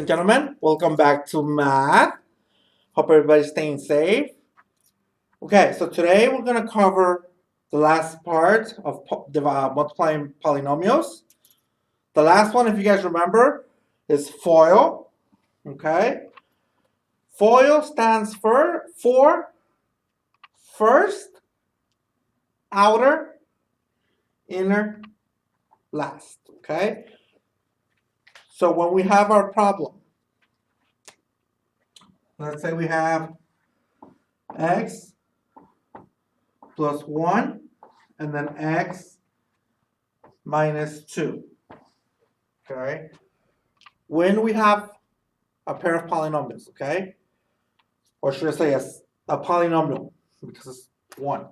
and gentlemen, welcome back to math. Hope everybody's staying safe. Okay, so today we're going to cover the last part of multiplying polynomials. The last one, if you guys remember, is FOIL. Okay, FOIL stands for first, outer, inner, last. Okay, so when we have our problem, let's say we have x plus 1 and then x minus 2. Okay? When we have a pair of polynomials, okay? Or should I say a polynomial, because it's 1.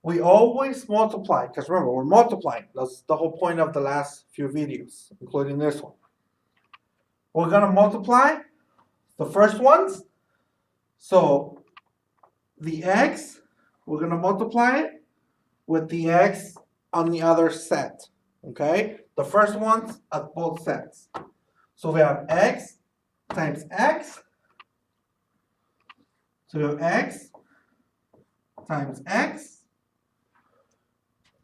We always multiply, because remember, we're multiplying. That's the whole point of the last few videos, including this one. We're going to multiply the first ones. So the x, we're going to multiply it with the x on the other set. Okay? The first ones at both sets. So we have x times x. So we have x times x.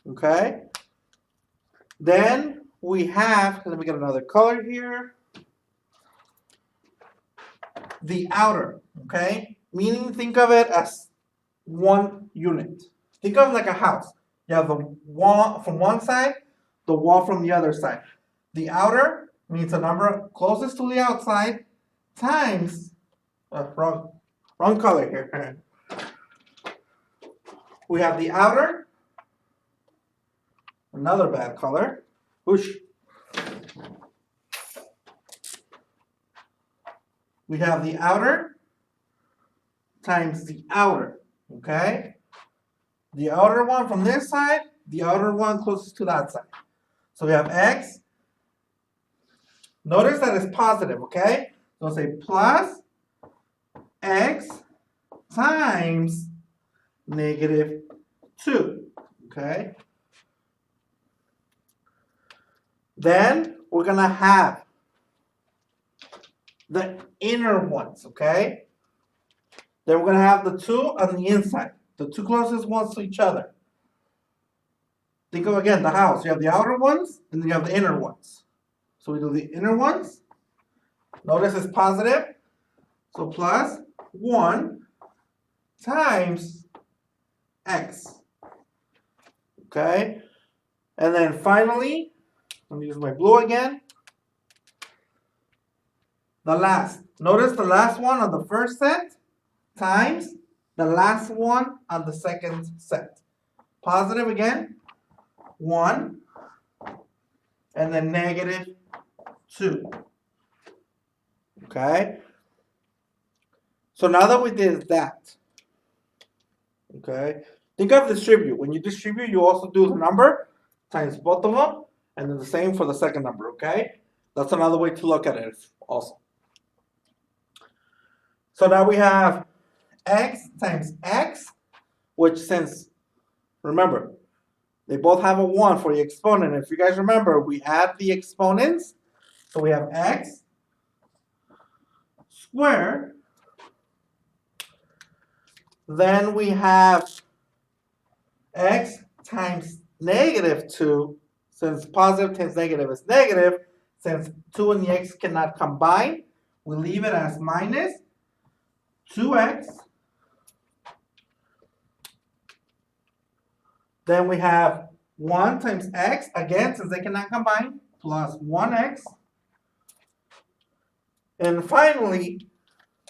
Okay? Then we have, let me get another color here. The outer, okay? Meaning think of it as one unit. Think of it like a house. You have the wall from one side, the wall from the other side. The outer means the number closest to the outside times, wrong color here. We have the outer, another bad color. Whoosh. We have the outer times the outer, okay? The outer one from this side, the outer one closest to that side. So we have x. Notice that it's positive, okay? So I'll say plus x times negative 2, okay? Then we're going to have the inner ones, okay? Then we're going to have the 2 on the inside, the two closest ones to each other. Think of, again, the house. You have the outer ones, and then you have the inner ones. So we do the inner ones. Notice it's positive. So plus 1 times x. Okay? And then finally, let me use my blue again. The last. Notice the last one on the first set times the last one on the second set. Positive again, 1, and then negative 2. Okay? So now that we did that, okay, think of distribute. When you distribute, you also do the number times both of them, and then the same for the second number, okay? That's another way to look at it also. So now we have x times x, which since, remember, they both have a 1 for the exponent. If you guys remember, we add the exponents. So we have x squared. Then we have x times negative 2. Since positive times negative is negative, since 2 and the x cannot combine, we leave it as minus 2x. Then we have 1 times x, again, since they cannot combine, plus 1x. And finally,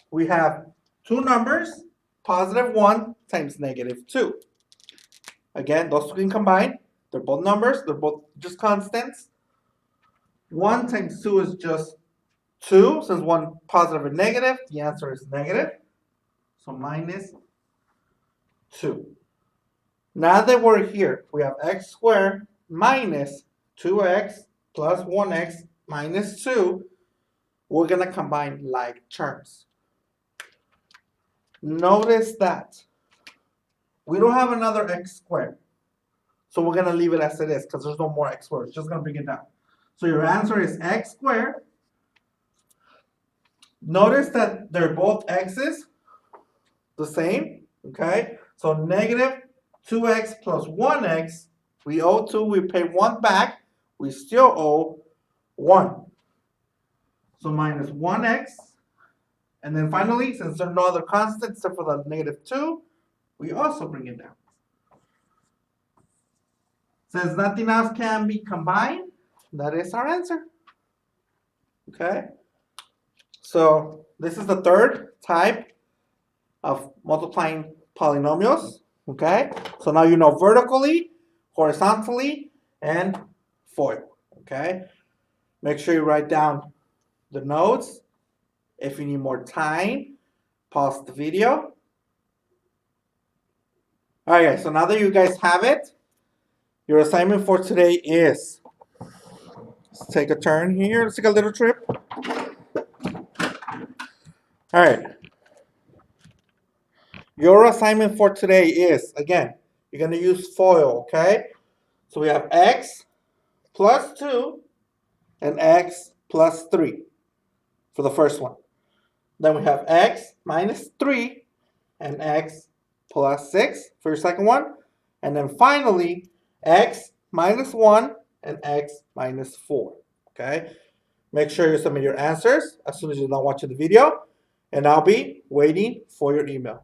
we have two numbers, positive 1 times negative 2. Again, those two can combine. They're both numbers. They're both just constants. 1 times 2 is just 2. Since one positive and negative, the answer is negative. So minus 2. Now that we're here, we have x squared minus 2x plus 1x minus 2. We're going to combine like terms. Notice that we don't have another x squared. So we're going to leave it as it is because there's no more x squared. It's just going to bring it down. So your answer is x squared Notice that they're both x's, the same, okay? So negative 2x plus 1x, we owe 2, we pay 1 back, we still owe 1. So minus 1x, and then finally, since there are no other constants except for the negative 2, we also bring it down. Since nothing else can be combined, that is our answer. Okay? So this is the third type of multiplying polynomials. Okay? So now you know vertically, horizontally, and FOIL. Okay? Make sure you write down the notes. If you need more time, pause the video. All right, so now that you guys have it, your assignment for today is, let's take a turn here, let's take a little trip. All right. Your assignment for today is, again, you're going to use FOIL, okay? So we have x plus 2 and x plus 3 for the first one. Then we have x minus 3 and x plus 6 for your second one. And then finally, x minus 1 and x minus 4, okay? Make sure you submit your answers as soon as you're done watching the video, and I'll be waiting for your email.